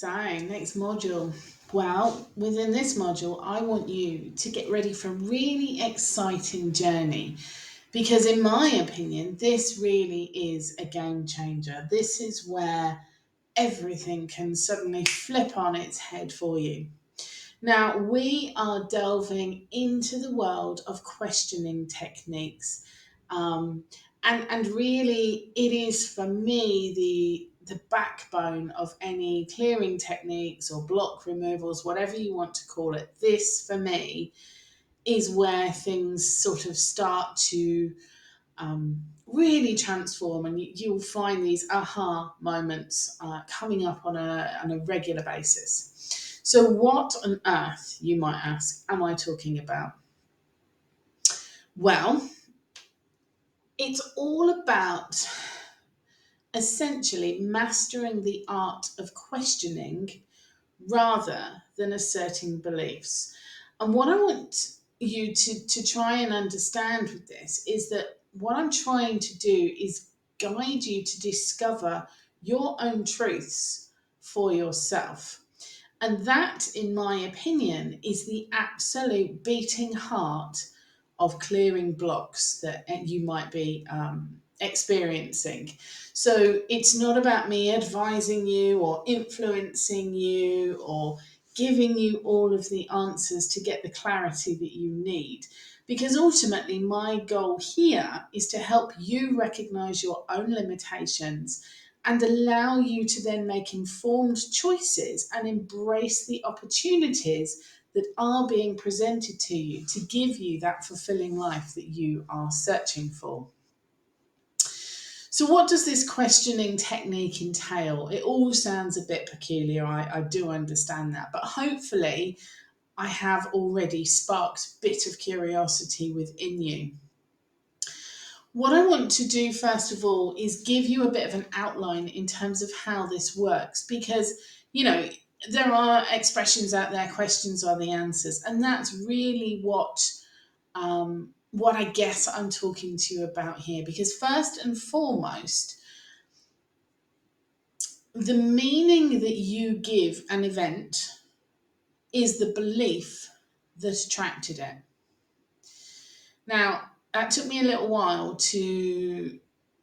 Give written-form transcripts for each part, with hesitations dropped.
So, next module. Well, within this module, I want you to get ready for a really exciting journey because, in my opinion, this really is a game changer. This is where everything can suddenly flip on its head for you. Now, we are delving into the world of questioning techniques. Um, and really, it is for me the backbone of any clearing techniques or block removals, whatever you want to call it. This, for me, is where things sort of start to really transform, and you'll find these aha moments coming up on a regular basis. So, what on earth, you might ask, am I talking about? Well, it's all about essentially mastering the art of questioning rather than asserting beliefs. And what I want you to try and understand with this is that what I'm trying to do is guide you to discover your own truths for yourself. And that, in my opinion, is the absolute beating heart of clearing blocks that you might be experiencing. So it's not about me advising you or influencing you or giving you all of the answers to get the clarity that you need. Because ultimately, my goal here is to help you recognize your own limitations and allow you to then make informed choices and embrace the opportunities that are being presented to you to give you that fulfilling life that you are searching for. So, what does this questioning technique entail? It all sounds a bit peculiar, I do understand that, but hopefully, I have already sparked a bit of curiosity within you. What I want to do, first of all, is give you a bit of an outline in terms of how this works because, you know, there are expressions out there, questions are the answers, and that's really what I guess I'm talking to you about here. Because first and foremost, the meaning that you give an event is the belief that attracted it. Now, it took me a little while to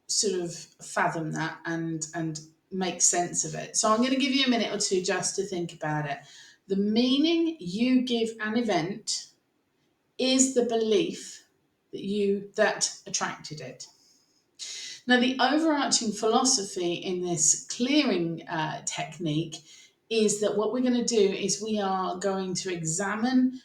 sort of fathom that and make sense of it. So I'm going to give you a minute or two just to think about it. The meaning you give an event is the belief that attracted it. Now, the overarching philosophy in this clearing technique is that what we're going to do is we are going to examine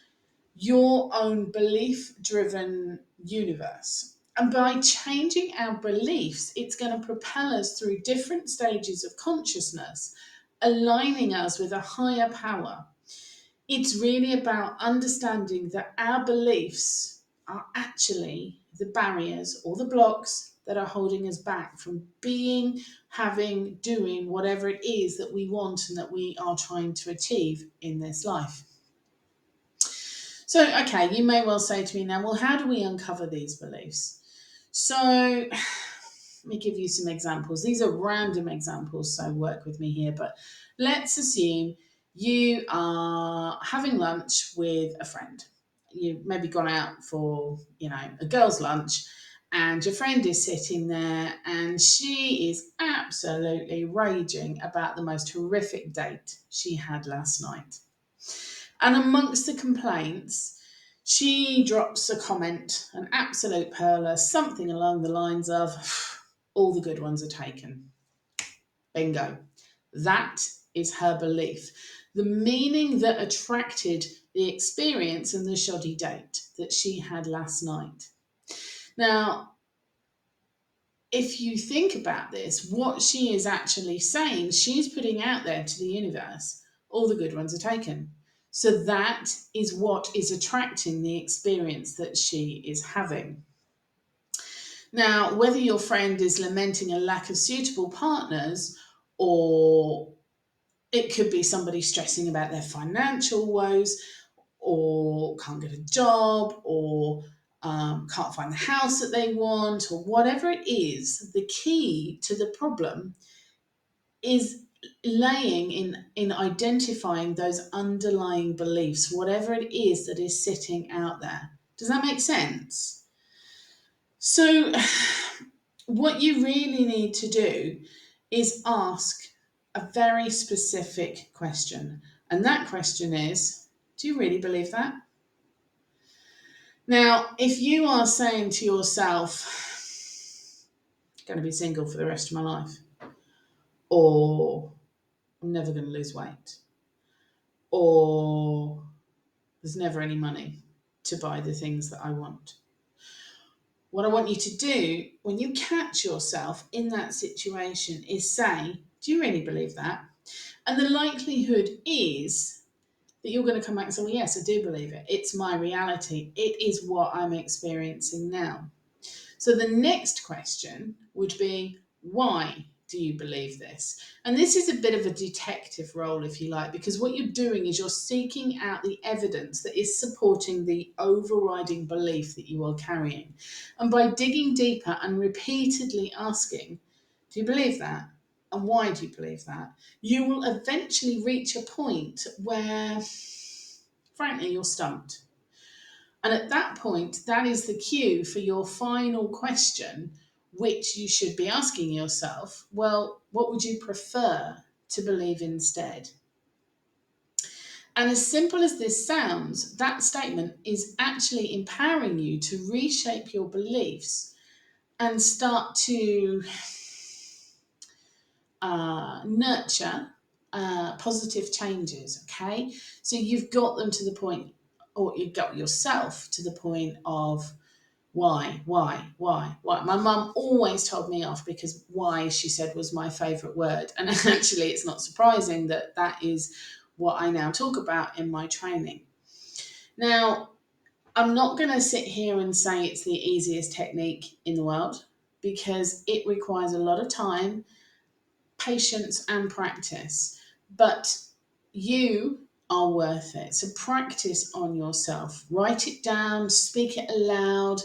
your own belief driven universe. And by changing our beliefs, it's going to propel us through different stages of consciousness, aligning us with a higher power. It's really about understanding that our beliefs are actually the barriers or the blocks that are holding us back from being, having, doing whatever it is that we want and that we are trying to achieve in this life. So, okay, you may well say to me now, well, how do we uncover these beliefs? So, let me give you some examples. These are random examples, so work with me here. But let's assume you are having lunch with a friend. You've maybe gone out for, a girls' lunch, and your friend is sitting there and she is absolutely raging about the most horrific date she had last night. And amongst the complaints, she drops a comment, an absolute perler, something along the lines of, all the good ones are taken. Bingo. That is her belief. The meaning that attracted the experience and the shoddy date that she had last night. Now, if you think about this, what she is actually saying, she's putting out there to the universe, all the good ones are taken. So that is what is attracting the experience that she is having. Now, whether your friend is lamenting a lack of suitable partners, or it could be somebody stressing about their financial woes, or can't get a job, or can't find the house that they want, or whatever it is, the key to the problem is laying in identifying those underlying beliefs, whatever it is that is sitting out there. Does that make sense? So, what you really need to do is ask a very specific question. And that question is, do you really believe that? Now, if you are saying to yourself, I'm going to be single for the rest of my life, or I'm never going to lose weight, or there's never any money to buy the things that I want. What I want you to do when you catch yourself in that situation is say, do you really believe that? And the likelihood is that you're going to come back and say, well, yes, I do believe it. It's my reality. It is what I'm experiencing now. So the next question would be, why do you believe this? And this is a bit of a detective role, if you like, because what you're doing is you're seeking out the evidence that is supporting the overriding belief that you are carrying. And by digging deeper and repeatedly asking, do you believe that? And why do you believe that? You will eventually reach a point where, frankly, you're stumped. And at that point, that is the cue for your final question, which you should be asking yourself, well, what would you prefer to believe instead? And as simple as this sounds, that statement is actually empowering you to reshape your beliefs and start to nurture positive changes, okay? So you've got them to the point, or you've got yourself to the point of why. My mum always told me off because why, she said, was my favourite word. And actually, it's not surprising that that is what I now talk about in my training. Now, I'm not going to sit here and say it's the easiest technique in the world because it requires a lot of time, patience, and practice. But you are worth it. So practice on yourself. Write it down, speak it aloud.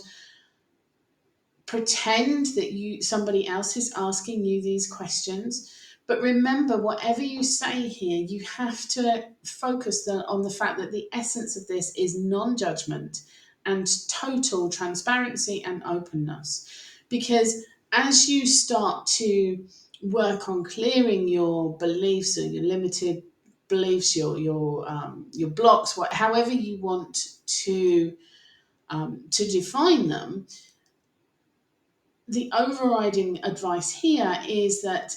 Pretend that somebody else is asking you these questions. But remember, whatever you say here, you have to focus on the fact that the essence of this is non-judgment and total transparency and openness. Because as you start to work on clearing your beliefs or your limited beliefs, your blocks, however you want to define them, the overriding advice here is that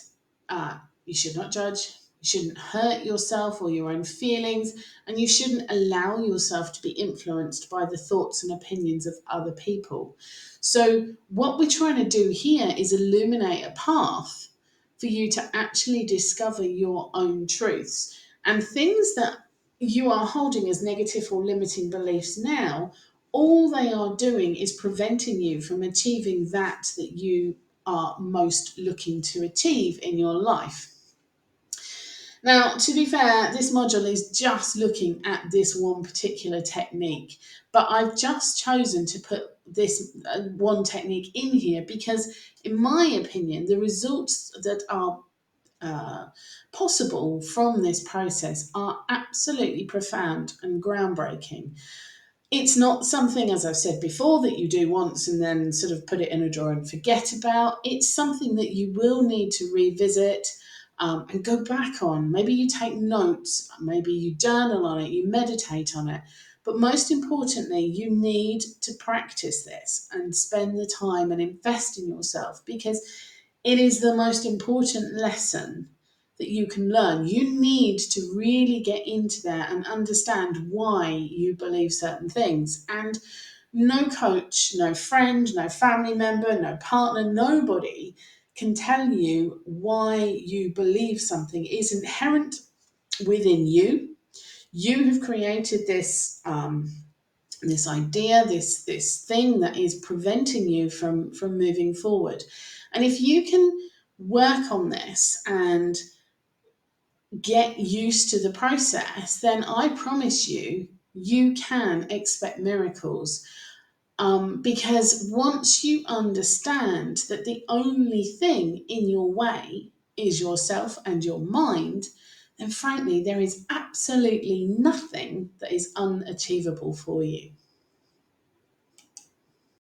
you should not judge, you shouldn't hurt yourself or your own feelings, and you shouldn't allow yourself to be influenced by the thoughts and opinions of other people. So what we're trying to do here is illuminate a path for you to actually discover your own truths. And things that you are holding as negative or limiting beliefs now, all they are doing is preventing you from achieving that you are most looking to achieve in your life. Now, to be fair, this module is just looking at this one particular technique, but I've just chosen to put this one technique in here because, in my opinion, the results that are possible from this process are absolutely profound and groundbreaking. It's not something, as I've said before, that you do once and then sort of put it in a drawer and forget about. It's something that you will need to revisit and go back on. Maybe you take notes, maybe you journal on it, you meditate on it. But most importantly, you need to practice this and spend the time and invest in yourself because it is the most important lesson that you can learn. You need to really get into there and understand why you believe certain things. And no coach, no friend, no family member, no partner, nobody can tell you why you believe something. It is inherent within you. You have created this this idea, this thing that is preventing you from moving forward. And if you can work on this and get used to the process, then I promise you, you can expect miracles. Because once you understand that the only thing in your way is yourself and your mind, then frankly, there is absolutely nothing that is unachievable for you.